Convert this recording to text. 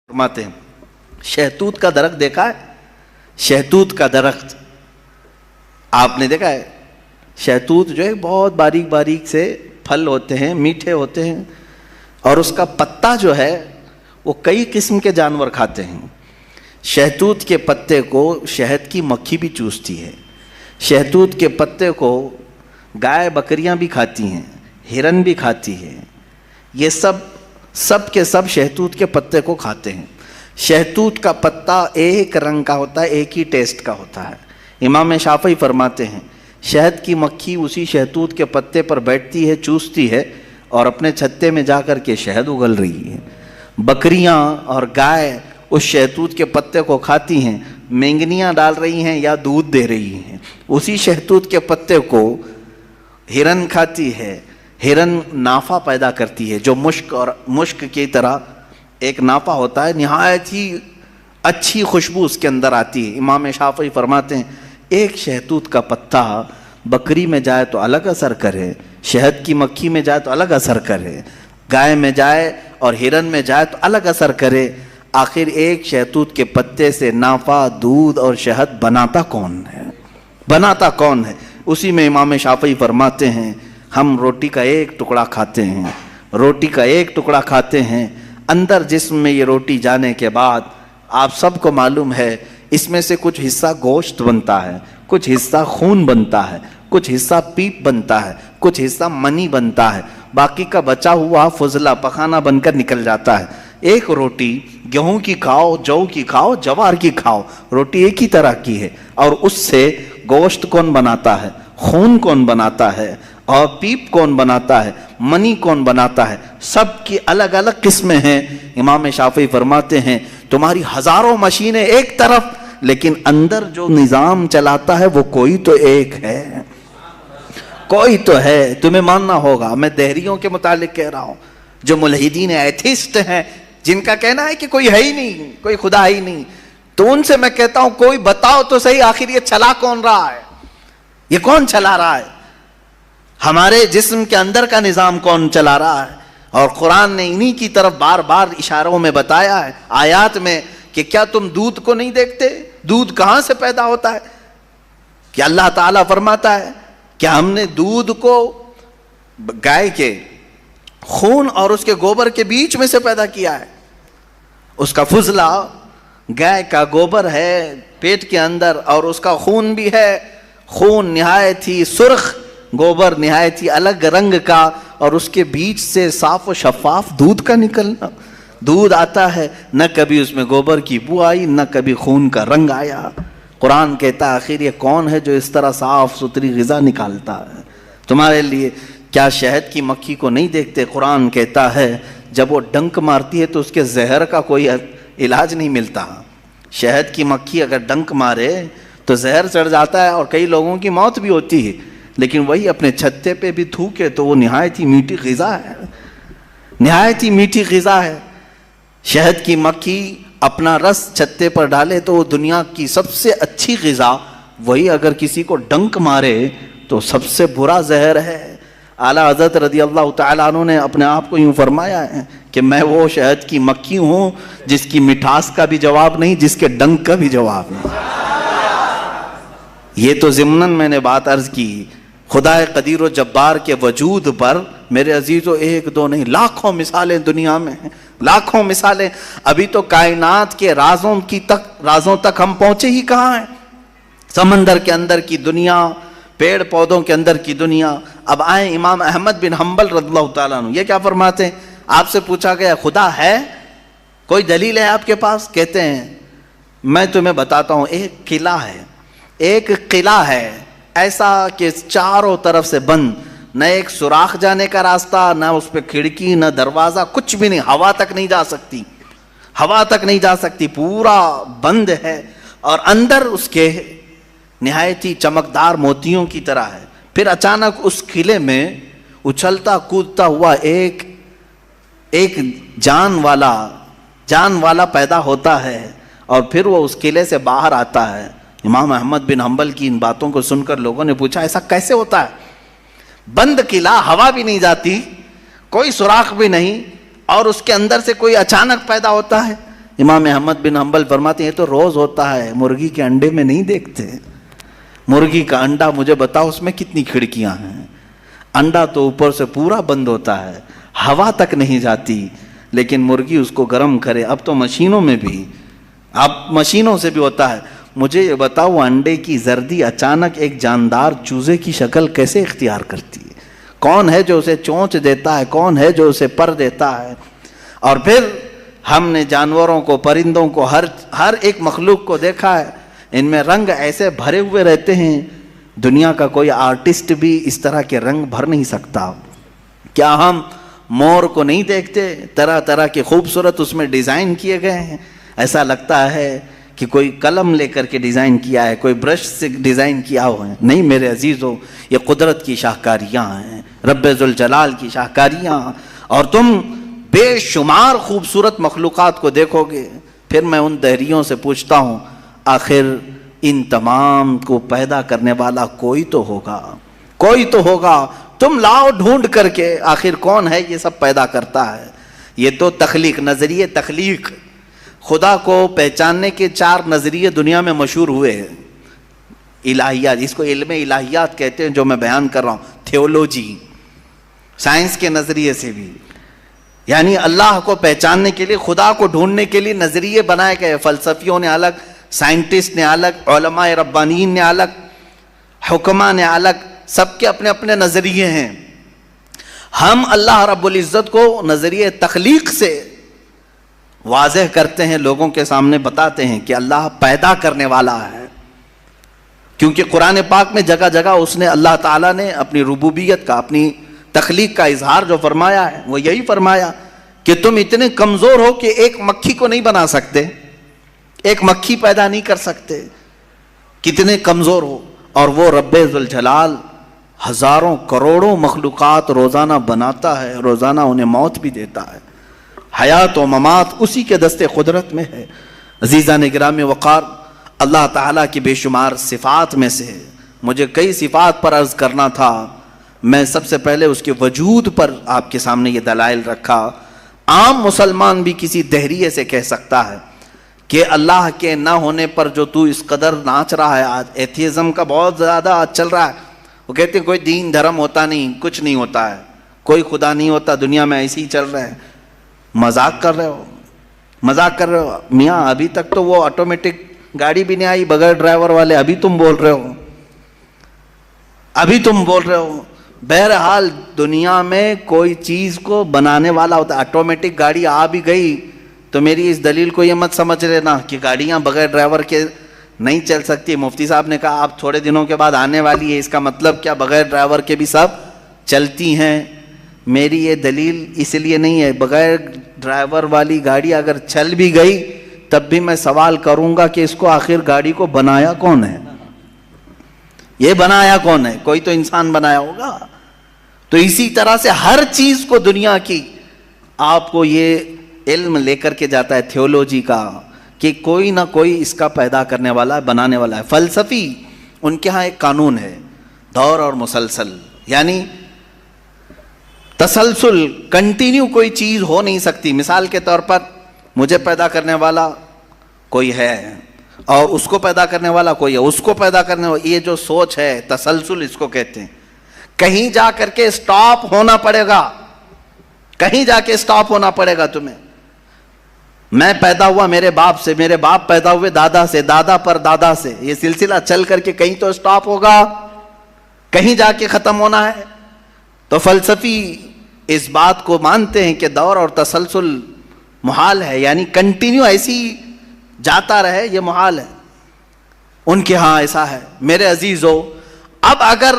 فرماتے ہیں شہتوت کا درخت دیکھا ہے؟ شہتوت کا درخت آپ نے دیکھا ہے؟ شہتوت جو ہے بہت باریک باریک سے پھل ہوتے ہیں، میٹھے ہوتے ہیں، اور اس کا پتا جو ہے وہ کئی قسم کے جانور کھاتے ہیں۔ شہتوت کے پتے کو شہد کی مکھی بھی چوستی ہے۔ شہتوت کے پتے کو گائے بکریاں بھی کھاتی ہیں، ہرن بھی کھاتی ہے۔ یہ سب کے سب شہتوت کے پتے کو کھاتے ہیں۔ شہتوت کا پتا ایک رنگ کا ہوتا ہے، ایک ہی ٹیسٹ کا ہوتا ہے۔ امام شافعی فرماتے ہیں شہد کی مکھی اسی شہتوت کے پتے پر بیٹھتی ہے، چوستی ہے، اور اپنے چھتے میں جا کر کے شہد اگل رہی ہے۔ بکریاں اور گائے اس شہتوت کے پتے کو کھاتی ہیں، مینگنیاں ڈال رہی ہیں یا دودھ دے رہی ہیں۔ اسی شہتوت کے پتے کو ہرن کھاتی ہے۔ ہرن نافہ پیدا کرتی ہے، جو مشک کی طرح ایک نافہ ہوتا ہے، نہایت ہی اچھی خوشبو اس کے اندر آتی ہے۔ امام شافعی فرماتے ہیں ایک شہتوت کا پتا بکری میں جائے تو الگ اثر کرے، شہد کی مکھی میں جائے تو الگ اثر کرے، گائے میں جائے اور ہرن میں جائے تو الگ اثر کرے، آخر ایک شہتوت کے پتے سے نافع، دودھ اور شہد بناتا کون ہے؟ بناتا کون ہے؟ اسی میں امام شافعی فرماتے ہیں ہم روٹی کا ایک ٹکڑا کھاتے ہیں، روٹی کا ایک ٹکڑا کھاتے ہیں، اندر جسم میں یہ روٹی جانے کے بعد آپ سب کو معلوم ہے اس میں سے کچھ حصہ گوشت بنتا ہے، کچھ حصہ خون بنتا ہے، کچھ حصہ پیپ بنتا ہے، کچھ حصہ منی بنتا ہے، باقی کا بچا ہوا فضلہ پخانہ بن کر نکل جاتا ہے۔ ایک روٹی گیہوں کی کھاؤ، جو کی کھاؤ، جوار کی کھاؤ، روٹی ایک ہی طرح کی ہے، اور اس سے گوشت کون بناتا ہے، خون کون بناتا ہے، اور پیپ کون بناتا ہے، منی کون بناتا ہے، سب کی الگ الگ قسمیں ہیں۔ امام شافعی فرماتے ہیں تمہاری ہزاروں مشینیں ایک طرف، لیکن اندر جو نظام چلاتا ہے وہ کوئی تو ایک ہے، کوئی تو ہے، تمہیں ماننا ہوگا۔ میں دہریوں کے متعلق کہہ رہا ہوں، جو ملحدین ایتھیسٹ ہیں، جن کا کہنا ہے کہ کوئی ہے ہی نہیں، کوئی خدا ہی نہیں، تو ان سے میں کہتا ہوں کوئی بتاؤ تو صحیح آخر یہ چلا کون رہا ہے، یہ کون چلا رہا ہے، ہمارے جسم کے اندر کا نظام کون چلا رہا ہے؟ اور قرآن نے انہی کی طرف بار بار اشاروں میں بتایا ہے، آیات میں، کہ کیا تم دودھ کو نہیں دیکھتے؟ دودھ کہاں سے پیدا ہوتا ہے؟ کہ اللہ تعالیٰ فرماتا ہے کہ ہم نے دودھ کو گائے کے خون اور اس کے گوبر کے بیچ میں سے پیدا کیا ہے۔ اس کا فضلہ گائے کا گوبر ہے پیٹ کے اندر، اور اس کا خون بھی ہے، خون نہایت ہی سرخ، گوبر نہایت ہی الگ رنگ کا، اور اس کے بیچ سے صاف و شفاف دودھ کا نکلنا، دودھ آتا ہے، نہ کبھی اس میں گوبر کی بو آئی، نہ کبھی خون کا رنگ آیا۔ قرآن کہتا ہے آخر یہ کون ہے جو اس طرح صاف ستھری غذا نکالتا ہے تمہارے لیے؟ کیا شہد کی مکھی کو نہیں دیکھتے؟ قرآن کہتا ہے جب وہ ڈنک مارتی ہے تو اس کے زہر کا کوئی علاج نہیں ملتا۔ شہد کی مکھی اگر ڈنک مارے تو زہر چڑھ جاتا ہے اور کئی لوگوں کی موت بھی ہوتی ہے، لیکن وہی اپنے چھتے پہ بھی تھوکے تو وہ نہایت ہی میٹھی غذا ہے، نہایت ہی میٹھی غذا ہے۔ شہد کی مکھی اپنا رس چھتے پر ڈالے تو وہ دنیا کی سب سے اچھی غذا، وہی اگر کسی کو ڈنک مارے تو سب سے برا زہر ہے۔ اعلیٰ حضرت رضی اللہ تعالیٰ عنہ نے اپنے آپ کو یوں فرمایا ہے کہ میں وہ شہد کی مکھی ہوں جس کی مٹھاس کا بھی جواب نہیں، جس کے ڈنک کا بھی جواب نہیں۔ یہ تو ضمناً میں نے بات عرض کی، خدا قدیر و جبار کے وجود پر میرے عزیزو ایک دو نہیں، لاکھوں مثالیں دنیا میں ہیں، لاکھوں مثالیں۔ ابھی تو کائنات کے رازوں تک ہم پہنچے ہی کہاں ہیں؟ سمندر کے اندر کی دنیا، پیڑ پودوں کے اندر کی دنیا۔ اب آئیں امام احمد بن حنبل رضی اللہ تعالیٰ عنہ، یہ کیا فرماتے ہیں؟ آپ سے پوچھا گیا خدا ہے؟ کوئی دلیل ہے آپ کے پاس؟ کہتے ہیں میں تمہیں بتاتا ہوں، ایک قلعہ ہے، ایک قلعہ ہے ایسا کہ چاروں طرف سے بند، نہ ایک سوراخ جانے کا راستہ، نہ اس پہ کھڑکی، نہ دروازہ، کچھ بھی نہیں، ہوا تک نہیں جا سکتی، ہوا تک نہیں جا سکتی، پورا بند ہے، اور اندر اس کے نہایت ہی چمکدار موتیوں کی طرح ہے۔ پھر اچانک اس قلعے میں اچھلتا کودتا ہوا ایک جان والا پیدا ہوتا ہے، اور پھر وہ اس قلعے سے باہر آتا ہے۔ امام احمد بن حنبل کی ان باتوں کو سن کر لوگوں نے پوچھا ایسا کیسے ہوتا ہے؟ بند قلعہ، ہوا بھی نہیں جاتی، کوئی سوراخ بھی نہیں، اور اس کے اندر سے کوئی اچانک پیدا ہوتا ہے۔ امام احمد بن حنبل فرماتے ہیں یہ تو روز ہوتا ہے، مرغی کے انڈے میں نہیں دیکھتے۔ مرغی کا انڈا مجھے بتاؤ اس میں کتنی کھڑکیاں ہیں، انڈا تو اوپر سے پورا بند ہوتا ہے، ہوا تک نہیں جاتی، لیکن مرغی اس کو گرم کرے۔ اب تو مشینوں میں بھی، اب مشینوں سے بھی ہوتا ہے۔ مجھے یہ بتاؤ انڈے کی زردی اچانک ایک جاندار چوزے کی شکل کیسے اختیار کرتی ہے؟ کون ہے جو اسے چونچ دیتا ہے؟ کون ہے جو اسے پر دیتا ہے؟ اور پھر ہم نے جانوروں کو، پرندوں کو، ہر ایک مخلوق کو دیکھا ہے، ان میں رنگ ایسے بھرے ہوئے رہتے ہیں، دنیا کا کوئی آرٹسٹ بھی اس طرح کے رنگ بھر نہیں سکتا۔ کیا ہم مور کو نہیں دیکھتے؟ طرح طرح کے خوبصورت اس میں ڈیزائن کیے گئے ہیں، ایسا لگتا ہے کہ کوئی قلم لے کر کے ڈیزائن کیا ہے، کوئی برش سے ڈیزائن کیا ہوا ہے۔ نہیں میرے عزیزو، یہ قدرت کی شاہکاریاں ہیں، رب ذوالجلال کی شاہکاریاں۔ اور تم بے شمار خوبصورت مخلوقات کو دیکھو گے، پھر میں ان دہریوں سے پوچھتا ہوں آخر ان تمام کو پیدا کرنے والا کوئی تو ہوگا، کوئی تو ہوگا۔ تم لاؤ ڈھونڈ کر کے آخر کون ہے یہ سب پیدا کرتا ہے۔ یہ تو تخلیق، نظریے تخلیق، خدا کو پہچاننے کے 4 نظریے دنیا میں مشہور ہوئے ہیں۔ الہیات، اس کو علم الہیات کہتے ہیں جو میں بیان کر رہا ہوں، تھیولوجی، سائنس کے نظریے سے بھی، یعنی اللہ کو پہچاننے کے لیے، خدا کو ڈھونڈنے کے لیے نظریے بنائے گئے۔ فلسفیوں نے الگ، سائنٹسٹ نے الگ، علماء ربانیین نے الگ، حکماء نے الگ، سب کے اپنے اپنے نظریے ہیں۔ ہم اللہ رب العزت کو نظریے تخلیق سے واضح کرتے ہیں، لوگوں کے سامنے بتاتے ہیں کہ اللہ پیدا کرنے والا ہے، کیونکہ قرآن پاک میں جگہ جگہ اس نے، اللہ تعالیٰ نے اپنی ربوبیت کا، اپنی تخلیق کا اظہار جو فرمایا ہے وہ یہی فرمایا کہ تم اتنے کمزور ہو کہ ایک مکھی کو نہیں بنا سکتے، ایک مکھی پیدا نہیں کر سکتے، کتنے کمزور ہو۔ اور وہ رب ذوالجلال ہزاروں کروڑوں مخلوقات روزانہ بناتا ہے، روزانہ انہیں موت بھی دیتا ہے۔ حیات و ممات اسی کے دست قدرت میں ہے۔ عزیزان گرامی وقار، اللہ تعالیٰ کی بے شمار صفات میں سے مجھے کئی صفات پر عرض کرنا تھا، میں سب سے پہلے اس کے وجود پر آپ کے سامنے یہ دلائل رکھا۔ عام مسلمان بھی کسی دہریے سے کہہ سکتا ہے کہ اللہ کے نہ ہونے پر جو تو اس قدر ناچ رہا ہے، آج ایتھیزم کا بہت زیادہ آج چل رہا ہے، وہ کہتے ہیں کوئی دین دھرم ہوتا نہیں، کچھ نہیں ہوتا ہے، کوئی خدا نہیں ہوتا، دنیا میں ایسے ہی چل رہا ہے۔ مذاق کر رہے ہو، مذاق کر رہے ہو میاں، ابھی تک تو وہ آٹومیٹک گاڑی بھی نہیں آئی بغیر ڈرائیور والے، ابھی تم بول رہے ہو، ابھی تم بول رہے ہو۔ بہرحال دنیا میں کوئی چیز کو بنانے والا ہوتا ہے، آٹومیٹک گاڑی آ بھی گئی تو میری اس دلیل کو یہ مت سمجھ لینا کہ گاڑیاں بغیر ڈرائیور کے نہیں چل سکتی۔ مفتی صاحب نے کہا آپ تھوڑے دنوں کے بعد آنے والی ہے، اس کا مطلب کیا بغیر ڈرائیور کے بھی سب چلتی ہیں؟ میری یہ دلیل اس لیے نہیں ہے، بغیر ڈرائیور والی گاڑی اگر چل بھی گئی تب بھی میں سوال کروں گا کہ اس کو آخر گاڑی کو بنایا کون ہے؟ یہ بنایا کون ہے؟ کوئی تو انسان بنایا ہوگا۔ تو اسی طرح سے ہر چیز کو دنیا کی آپ کو یہ علم لے کر کے جاتا ہے تھیولوجی کا کہ کوئی نہ کوئی اس کا پیدا کرنے والا ہے، بنانے والا ہے۔ فلسفی ان کے ہاں ایک قانون ہے، دور اور مسلسل، یعنی تسلسل، کنٹینیو کوئی چیز ہو نہیں سکتی۔ مثال کے طور پر مجھے پیدا کرنے والا کوئی ہے اور اس کو پیدا کرنے والا کوئی ہے، اس کو پیدا کرنے والا، یہ جو سوچ ہے تسلسل اس کو کہتے ہیں۔ کہیں جا کر کے سٹاپ ہونا پڑے گا، کہیں جا کے سٹاپ ہونا پڑے گا تمہیں۔ میں پیدا ہوا میرے باپ سے، میرے باپ پیدا ہوئے دادا سے، دادا پر دادا سے، یہ سلسلہ چل کر کے کہیں تو سٹاپ ہوگا، کہیں جا کے ختم ہونا ہے۔ تو فلسفی اس بات کو مانتے ہیں کہ دور اور تسلسل محال ہے، یعنی کنٹینیو ایسی جاتا رہے، یہ محال ہے۔ ان کے ہاں ایسا ہے۔ میرے عزیزو، اب اگر